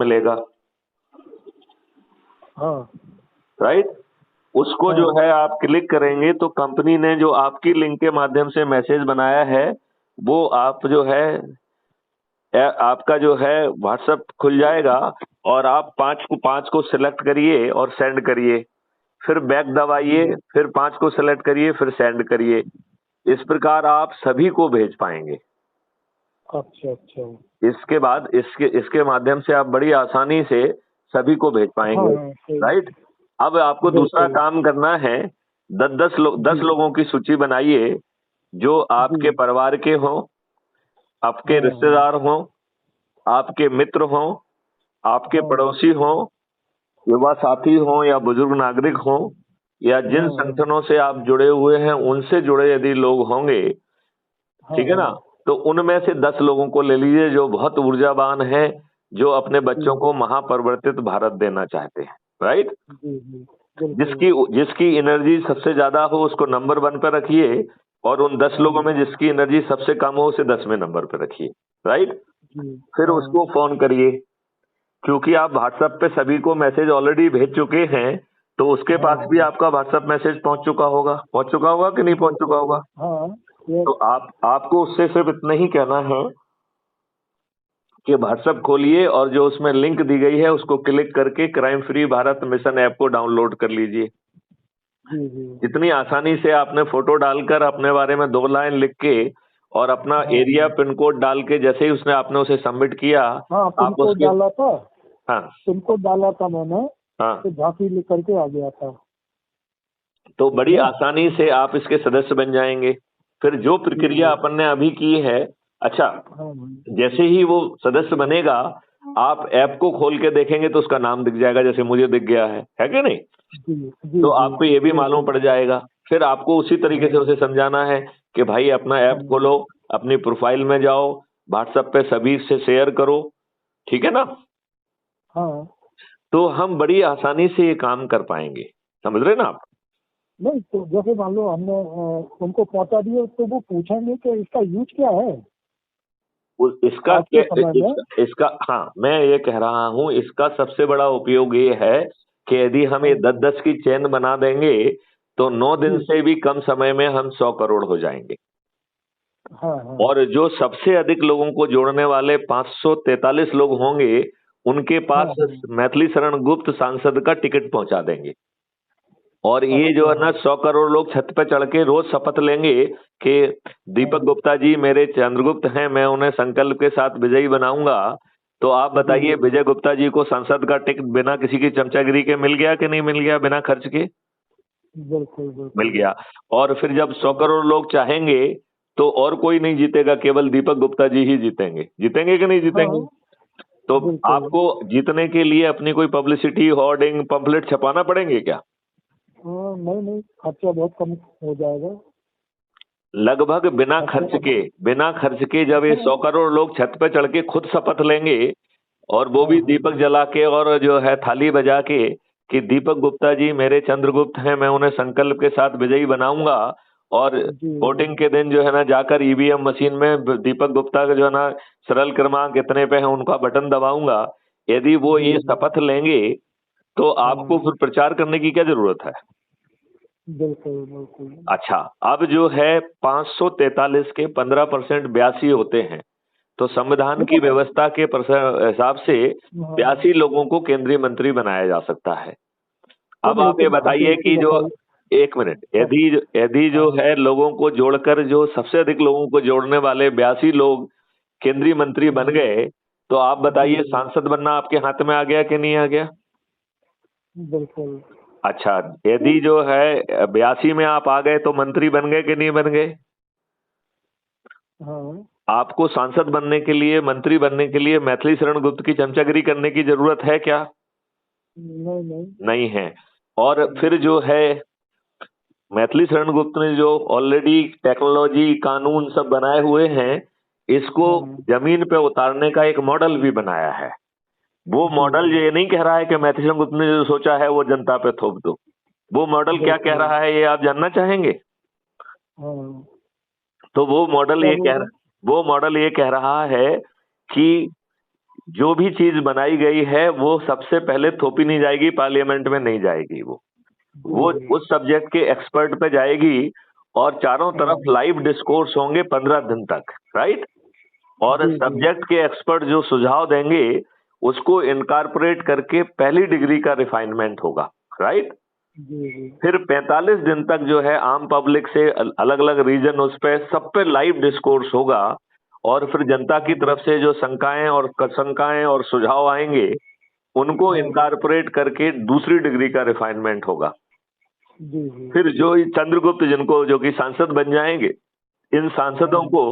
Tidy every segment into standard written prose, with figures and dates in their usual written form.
मिलेगा, हाँ राइट। उसको जो हाँ है आप क्लिक करेंगे तो कंपनी ने जो आपकी लिंक के माध्यम से मैसेज बनाया है वो आप जो है आपका जो है व्हाट्सएप खुल जाएगा और आप पांच को सिलेक्ट करिए और सेंड करिए, फिर बैक दबाइए, जी, फिर पांच को सिलेक्ट करिए, फिर सेंड करिए। इस प्रकार आप सभी को भेज पाएंगे। अच्छा अच्छा। इसके बाद इसके इसके माध्यम से आप बड़ी आसानी से सभी को भेज हाँ पाएंगे, हाँ सही। राइट। अब आपको दूसरा बिल्कुल। काम करना है, 10 जी लोगों की सूची बनाइए जो आपके जी। परिवार के हों, आपके हाँ हाँ रिश्तेदार हों, आपके मित्र हों, आपके हाँ पड़ोसी हों, युवा साथी हों या बुजुर्ग नागरिक हों, या जिन हाँ हाँ संगठनों से आप जुड़े हुए हैं उनसे जुड़े यदि लोग होंगे, हाँ ठीक है ना, हाँ। तो उनमें से 10 लोगों को ले लीजिए जो बहुत ऊर्जावान है, जो अपने बच्चों जी को महापरिवर्तित भारत देना चाहते हैं, राइट। जी जी। बिल्कुल। जिसकी जिसकी एनर्जी सबसे ज्यादा हो उसको नंबर 1 पर रखिए, और उन 10 लोगों हाँ में जिसकी एनर्जी सबसे कम हो उसे 10वें नंबर पर रखिए, राइट। जी। फिर हाँ उसको फोन करिए, क्योंकि आप व्हाट्सएप पे सभी को मैसेज ऑलरेडी भेज चुके हैं, तो उसके हाँ पास भी हाँ। आपका व्हाट्सएप मैसेज पहुंच चुका होगा कि नहीं पहुंच चुका बिल्कुल। होगा। हाँ। यस। तो आपको उससे सिर्फ इतना ही कहना है कि व्हाट्सएप खोलिए और जो उसमें लिंक दी गई है उसको क्लिक करके crime free Bharat mission app को डाउनलोड कर लीजिए। जी जी। जितनी आसानी से आपने फोटो डालकर अपने बारे में 2 लाइन लिख के और अपना हाँ एरिया हाँ पिन कोड डाल के जैसे ही उसने आपने उसे सबमिट किया, हाँ। पिन आप कोड उसके, डाला था। हाँ पिन कोड डाला था मैंने, हाँ, तो झांकी लिख करके आ गया था। तो है बड़ी ना? आसानी से आप इसके सदस्य बन जाएंगे। फिर जो जी प्रक्रिया जी। अपन ने अभी की है, अच्छा, हाँ हाँ। जैसे ही वो सदस्य बनेगा आप ऐप को खोल के देखेंगे तो उसका नाम दिख जाएगा, जैसे मुझे दिख गया है कि नहीं। जी जी तो जी। आपको ये भी मालूम बिल्कुल। पड़ जाएगा। फिर आपको उसी तरीके से हाँ उसे समझाना है कि भाई अपना ऐप हाँ खोलो, अपनी प्रोफाइल में जाओ, व्हाट्सएप पे सभी से शेयर करो, ठीक है ना। हाँ। तो हम बड़ी आसानी से ये काम कर पाएंगे, समझ रहे ना आप। नहीं तो जैसे मान लो हमने उनको पहुंचा दिए, तो वो पूछेंगे कि इसका यूज क्या है इसका आज के समय में। इसका हाँ, मैं ये कह रहा हूँ इसका सबसे बड़ा उपयोग ये है कि यदि हम ये हाँ 10-10 की चेन बना देंगे तो 9 दिन जी। से भी कम समय में हम 100 करोड़ हो जाएंगे। हाँ हाँ और जो सबसे अधिक लोगों को जोड़ने वाले 543 लोग होंगे उनके हाँ पास हाँ। मैथिली शरण गुप्त सांसद का टिकट पहुंचा देंगे। और ये जो अच्छा। है ना 100 करोड़ लोग छत पे चढ़ के रोज शपथ लेंगे कि दीपक हाँ गुप्ता जी मेरे चंद्रगुप्त हैं, मैं उन्हें संकल्प के साथ विजयी बनाऊंगा। तो आप जी बताइए जी। विजय गुप्ता जी को संसद का टिकट बिना किसी की चमचागिरी के मिल गया कि नहीं मिल गया, बिना खर्च के बिल्कुल मिल बिल्कुल। गया। और फिर जब सौ हाँ करोड़ लोग चाहेंगे तो और कोई नहीं जीतेगा, केवल दीपक गुप्ता जी ही जीतेंगे, जीतेंगे कि नहीं जीतेंगे। हाँ। तो बिल्कुल। आपको जीतने के लिए अपनी कोई पब्लिसिटी होर्डिंग पंपलेट छपाना पड़ेंगे क्या। हाँ नहीं नहीं, खर्चा बहुत कम हो जाएगा। लगभग खर्चा। बिना खर्च के जब ये हाँ 100 करोड़ लोग छत पे चढ़ के खुद शपथ लेंगे, और वो हाँ भी हाँ। दीपक जला के और जो है थाली बजा के कि दीपक गुप्ता जी मेरे चंद्रगुप्त हैं, मैं उन्हें संकल्प के साथ विजयी बनाऊंगा। और जी जी। वोटिंग के दिन जो है ना जाकर ईवीएम मशीन में दीपक गुप्ता का जो है ना सरल क्रमांक इतने पे है उनका बटन दबाऊंगा। यदि वो जी ये जी। शपथ लेंगे तो आपको हाँ फिर प्रचार करने की क्या जरूरत है। बिल्कुल बिल्कुल। अच्छा, अब जो है 543 के 15% 82 होते हैं, तो संविधान की मतलब। व्यवस्था के हिसाब से हाँ 82 लोगों को केंद्रीय मंत्री बनाया जा सकता है। तो अब आप ये लेकिन आप बताइए एक ही कि जो, बताइए। एक मिनट, हाँ यदि यदि जो हाँ है लोगों को जोड़कर जो सबसे अधिक लोगों को जोड़ने वाले 82 लोग केंद्रीय मंत्री बन हाँ। गए, तो आप जी बताइए जी। सांसद बनना आपके हाथ में आ गया कि नहीं आ गया। बिल्कुल। अच्छा, यदि जो है 82 में आप आ गए तो मंत्री बन गए कि नहीं बन गए। हाँ। आपको सांसद बनने के लिए, मंत्री बनने के लिए मैथिली शरण गुप्त की चमचागिरी करने की जरूरत है क्या। नहीं नहीं। नहीं है। और नहीं। फिर जो है मैथिली शरण गुप्त ने जो ऑलरेडी टेक्नोलॉजी कानून सब बनाए हुए हैं, इसको हाँ जमीन पे उतारने का एक मॉडल भी बनाया है। वो जी मॉडल जी। ये नहीं कह रहा है कि मैथिली शरण गुप्त ने जो सोचा है वो जनता पे थोप दो। वो मॉडल क्या कह बिल्कुल। रहा है ये आप जानना चाहेंगे। हाँ। तो क्या बोल रहे हैं? वो मॉडल ये कह रहा है कि जो भी चीज बनाई गई है वो सबसे पहले थोपी नहीं जाएगी, पार्लियामेंट में नहीं जाएगी। वो जी उस सब्जेक्ट के एक्सपर्ट पे जाएगी और चारों तरफ लाइव डिस्कोर्स होंगे 15 दिन तक, राइट। और जी जी सब्जेक्ट के एक्सपर्ट जो सुझाव देंगे उसको इनकारपोरेट करके पहली डिग्री का रिफाइनमेंट होगा, राइट। जी फिर 45 दिन तक जो है आम पब्लिक से अलग अलग रीजन उस पे सब पे लाइव डिस्कोर्स होगा और फिर जनता की तरफ से जो शंकाएं और सुझाव आएंगे उनको इनकारपोरेट करके दूसरी डिग्री का रिफाइनमेंट होगा। जी जी फिर जो ये चंद्रगुप्त जिनको जो कि सांसद बन जाएंगे, इन सांसदों को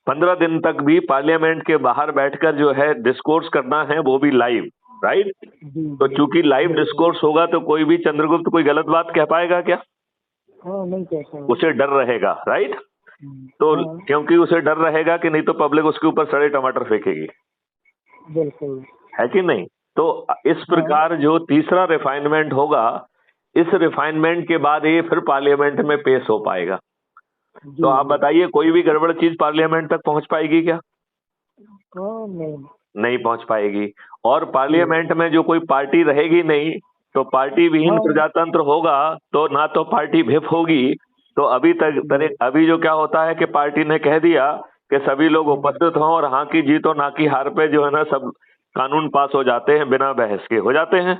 15 दिन तक भी पार्लियामेंट के बाहर बैठकर जो है डिस्कोर्स करना है, वो भी लाइव, राइट। जी तो चूंकि लाइव डिस्कोर्स होगा तो कोई भी चंद्रगुप्त कोई गलत बात कह पाएगा क्या? हाँ, नहीं कहता है। उसे डर रहेगा, राइट। तो हाँ, क्योंकि उसे डर रहेगा कि नहीं तो पब्लिक उसके ऊपर सड़े टमाटर फेंकेगी, बिल्कुल। है कि नहीं। तो इस प्रकार जो तीसरा रिफाइनमेंट होगा, इस रिफाइनमेंट के बाद ये फिर पार्लियामेंट में पेश हो पाएगा। तो आप बताइए कोई भी गड़बड़ चीज पार्लियामेंट तक पहुंच पाएगी क्या? हाँ, नहीं नहीं पहुंच पाएगी। और पार्लियामेंट में जो कोई पार्टी रहेगी नहीं, तो पार्टी विहीन प्रजातंत्र होगा, तो ना तो पार्टी व्हिप होगी। तो अभी जो क्या होता है कि पार्टी ने कह दिया कि सभी लोग उपस्थित हों और हाँ की जीत और ना की हार पे जो है ना सब कानून पास हो जाते हैं, बिना बहस के हो जाते हैं।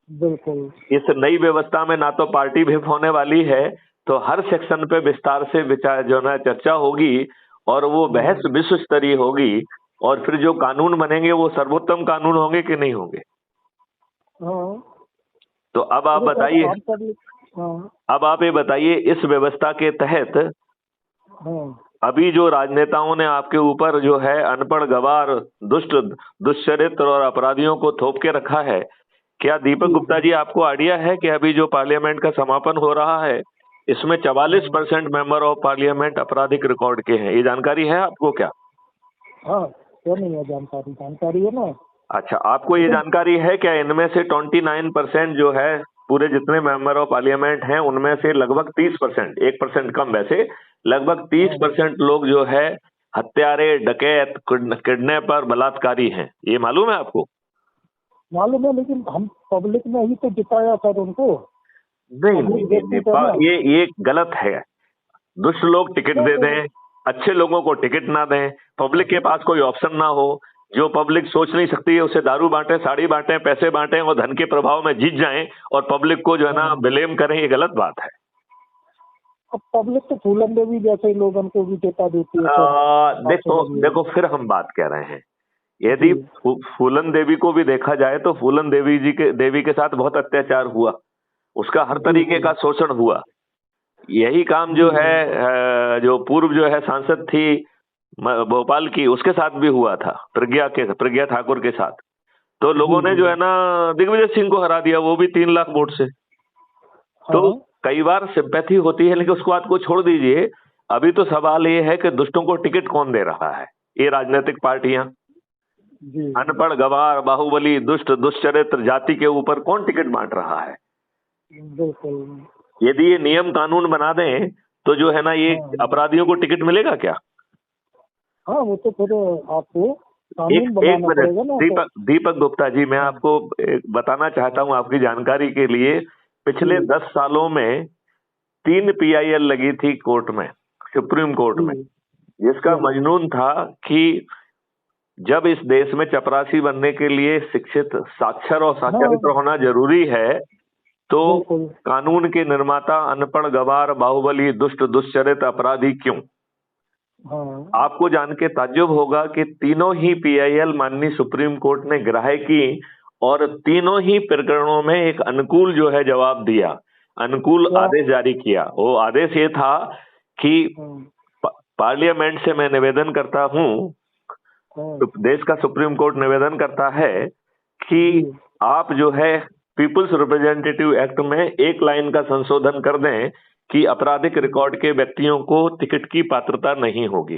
बिल्कुल। इस नई व्यवस्था में ना तो पार्टी व्हिप होने वाली है, तो हर सेक्शन पे विस्तार से विचार जो है चर्चा होगी और वो बहस विश्व स्तरीय होगी। और फिर जो कानून बनेंगे वो सर्वोत्तम कानून होंगे कि नहीं होंगे? हाँ, तो अब आप बताइए, हाँ, अब आप ये बताइए इस व्यवस्था के तहत हाँ, अभी जो राजनेताओं ने आपके ऊपर जो है अनपढ़, गवार, दुष्ट, दुष्चरित्र और अपराधियों को थोप के रखा है, क्या दीपक गुप्ता जी आपको आइडिया है कि अभी जो पार्लियामेंट का समापन हो रहा है इसमें 44% मेंबर ऑफ पार्लियामेंट आपराधिक रिकॉर्ड के हैं? ये जानकारी है आपको क्या? हाँ, क्यों नहीं है जानकारी है ना। अच्छा, आपको ये जानकारी है क्या इनमें से 29% जो है पूरे जितने मेंबर ऑफ पार्लियामेंट हैं उनमें से लगभग 30%, 1% कम वैसे, लगभग 30% लोग जो है हत्यारे, डकैत, किडनैपर, बलात्कारी हैं? ये मालूम है आपको? मालूम है, लेकिन हम पब्लिक ने ही तो जिताया सर उनको। नहीं, ये गलत है। दुष्ट लोग टिकट दे दें, अच्छे लोगों को टिकट ना दें, पब्लिक के पास कोई ऑप्शन ना हो, जो पब्लिक सोच नहीं सकती है उसे दारू बांटे, साड़ी बांटे, पैसे बांटे और धन के प्रभाव में जीत जाएं और पब्लिक को जो है ना ब्लेम करें, ये गलत बात है। अब पब्लिक तो फूलन देवी जैसे लोगों को भी टिकट देती है। देखो फिर हम बात कह रहे हैं, यदि फूलन देवी को भी देखा जाए तो फूलन देवी के साथ बहुत अत्याचार हुआ, उसका हर तरीके का शोषण हुआ। यही काम जो है जो पूर्व जो है सांसद थी भोपाल की, उसके साथ भी हुआ था, प्रज्ञा ठाकुर के साथ। तो लोगों ने जो है ना दिग्विजय सिंह को हरा दिया, वो भी 3 लाख वोट से। तो कई बार सिंपैथी होती है, लेकिन उसको बात को छोड़ दीजिए। अभी तो सवाल ये है कि दुष्टों को टिकट कौन दे रहा है? ये राजनीतिक पार्टियां। अनपढ़, गवार, बाहुबली, दुष्ट, दुष्चरित्र जाति के ऊपर कौन टिकट बांट रहा है? यदि ये नियम कानून बना दें तो जो है ना ये अपराधियों को टिकट मिलेगा क्या? हाँ, वो तो फिर आपको एक मिनट दीपक गुप्ता जी, मैं आपको बताना चाहता हूँ आपकी जानकारी के लिए। पिछले 10 सालों में 3 PIL लगी थी कोर्ट में, सुप्रीम कोर्ट में, जिसका मजनून था कि जब इस देश में चपरासी बनने के लिए शिक्षित, साक्षर और साक्षरित होना जरूरी है, तो कानून के निर्माता अनपढ़, गवार, बाहुबली, दुष्ट, दुष्चरित अपराधी क्यों? आपको जान के ताज्जुब होगा कि तीनों ही PIL माननीय सुप्रीम कोर्ट ने ग्राह्य की और तीनों ही प्रकरणों में एक अनुकूल जो है जवाब दिया, अनुकूल आदेश जारी किया। वो आदेश ये था कि पार्लियामेंट से मैं निवेदन करता हूँ, देश का सुप्रीम कोर्ट निवेदन करता है कि आप जो है पीपुल्स रिप्रेजेंटेटिव एक्ट में एक लाइन का संशोधन कर दें कि आपराधिक रिकॉर्ड के व्यक्तियों को टिकट की पात्रता नहीं होगी,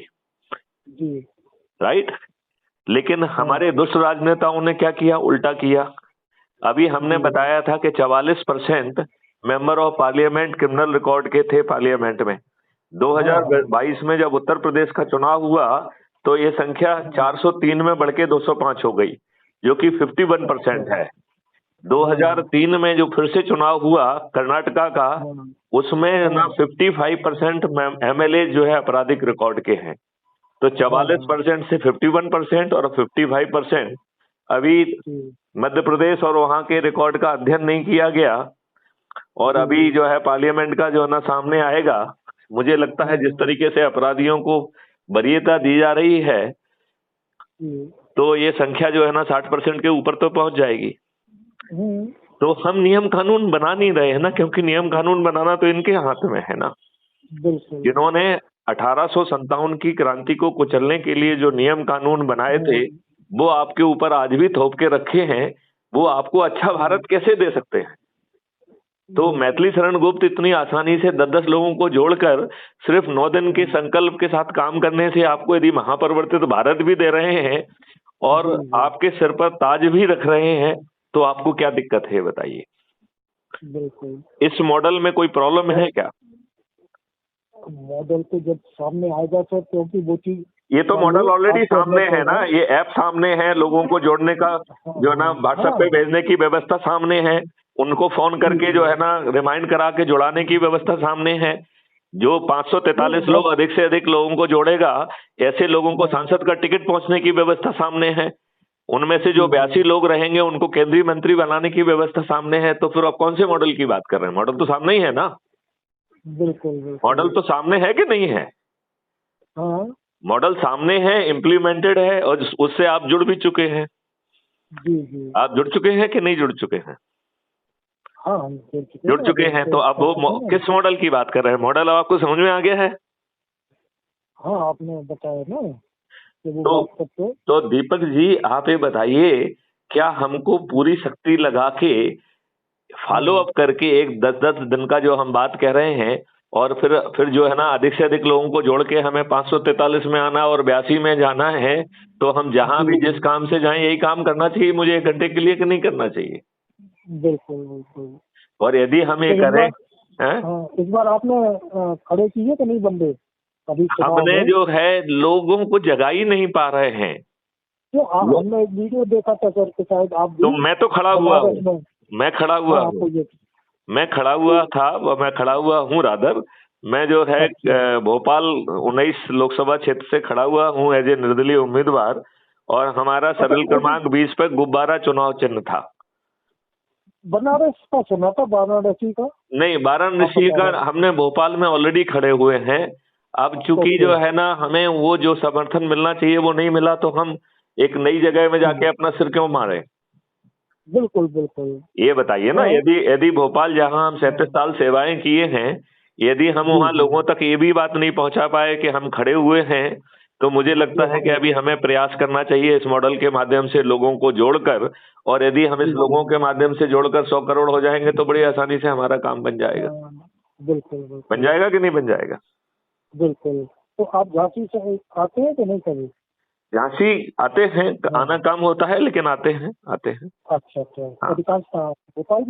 राइट। लेकिन हमारे दुष्ट राजनेताओं ने क्या किया? उल्टा किया। अभी हमने बताया था कि 44% member of parliament criminal record के थे पार्लियामेंट में। 2022 में जब उत्तर प्रदेश का चुनाव हुआ तो ये संख्या 403 में बढ़ के 205 हो गई, जो कि 51% है। 2003 में जो फिर से चुनाव हुआ कर्नाटका का, उसमें ना 55% MLA जो है आपराधिक रिकॉर्ड के हैं। तो 44% से 51% और 55%। अभी मध्य प्रदेश और वहां के रिकॉर्ड का अध्ययन नहीं किया गया, और अभी जो है पार्लियामेंट का जो है ना सामने आएगा। मुझे लगता है जिस तरीके से अपराधियों को वरीयता दी जा रही है, तो ये संख्या जो है ना 60% के ऊपर तो पहुंच जाएगी। तो हम नियम कानून बना नहीं रहे हैं ना, क्योंकि नियम कानून बनाना तो इनके हाथ में है ना। जिन्होंने 1857 की क्रांति को कुचलने के लिए जो नियम कानून बनाए थे, वो आपके ऊपर आज भी थोप के रखे हैं। वो आपको अच्छा भारत कैसे दे सकते हैं? तो मैथिली शरण गुप्त इतनी आसानी से 10-10 लोगों को जोड़कर सिर्फ 9 दिन के संकल्प के साथ काम करने से आपको यदि महापरिवर्तित भारत भी दे रहे हैं और आपके सिर पर ताज भी रख रहे हैं, तो आपको क्या दिक्कत है बताइए? बिल्कुल। इस मॉडल में कोई प्रॉब्लम है क्या? मॉडल तो जब सामने आएगा सर, क्योंकि वो चीज, ये तो मॉडल ऑलरेडी सामने है ना, ये ऐप सामने है, लोगों को जोड़ने का जो है ना व्हाट्सएप पे भेजने की व्यवस्था सामने है, उनको फोन करके जो है ना रिमाइंड करा के जुड़ाने की व्यवस्था सामने है। जो 543 लोग अधिक से अधिक लोगों को जोड़ेगा, ऐसे लोगों को सांसद का टिकट पहुंचने की व्यवस्था सामने है। उनमें से जो 82 लोग रहेंगे उनको केंद्रीय मंत्री बनाने की व्यवस्था सामने है। तो फिर आप कौन से मॉडल की बात कर रहे हैं? मॉडल तो सामने ही है ना। बिल्कुल। मॉडल तो सामने है कि नहीं है? हाँ, मॉडल सामने है, इम्प्लीमेंटेड है, और उससे आप जुड़ भी चुके हैं। जी। आप जुड़ चुके हैं कि नहीं जुड़ चुके हैं? हाँ, हम जुड़ चुके हैं। तो अब वो किस मॉडल की बात कर रहे हैं? मॉडल अब आपको समझ में आ गया है? हाँ, आपने बताया ना कि वो बात करते। तो दीपक जी आप ये बताइए, क्या हमको पूरी शक्ति लगा के फॉलो अप करके एक 10-10 दिन का जो हम बात कह रहे हैं, और फिर जो है ना अधिक से अधिक लोगों को जोड़ के हमें 543 में आना और 82 में जाना है, तो हम जहां भी जिस काम से जाएं यही काम करना चाहिए मुझे 1 घंटे के लिए, कि नहीं करना चाहिए? बिल्कुल। और यदि हम ये करें, इस बार आपने खड़े किए कि नहीं बंदे? अभी हमने जो है लोगों को जगा ही नहीं पा रहे हैं। तो हमने एक वीडियो देखा था सर कि शायद आप भी, तो मैं तो खड़ा हुआ हूँ, मैं खड़ा हुआ हूँ रादर। मैं जो है भोपाल 19 लोकसभा क्षेत्र से खड़ा हुआ हूँ एज ए निर्दलीय उम्मीदवार, और हमारा सरल क्रमांक 20 पे गुब्बारा चुनाव चिन्ह था। बनारस का सुना था, वाराणसी का नहीं, वाराणसी का हमने भोपाल में ऑलरेडी खड़े हुए हैं। अब चूंकि जो है ना हमें वो जो समर्थन मिलना चाहिए वो नहीं मिला, तो हम एक नई जगह में जाके अपना सिर क्यों मारे? बिल्कुल। ये बताइए ना, यदि भोपाल जहां हम 37 साल सेवाएं किए हैं, यदि हम वहां लोगों तक ये भी बात नहीं पहुंचा पाए कि हम खड़े हुए हैं, तो मुझे लगता है कि अभी हमें प्रयास करना चाहिए इस मॉडल के माध्यम से लोगों को जोड़कर। और यदि हम इस लोगों के माध्यम से जोड़कर 100 करोड़ हो जाएंगे तो बड़ी आसानी से हमारा काम बन जाएगा। बिल्कुल। बन जाएगा कि नहीं बन जाएगा? बिल्कुल। तो आप झांसी से आते हैं कि नहीं कभी? झांसी आते हैं, आना कम होता है लेकिन आते हैं। अच्छा। अधिकांश भोपाल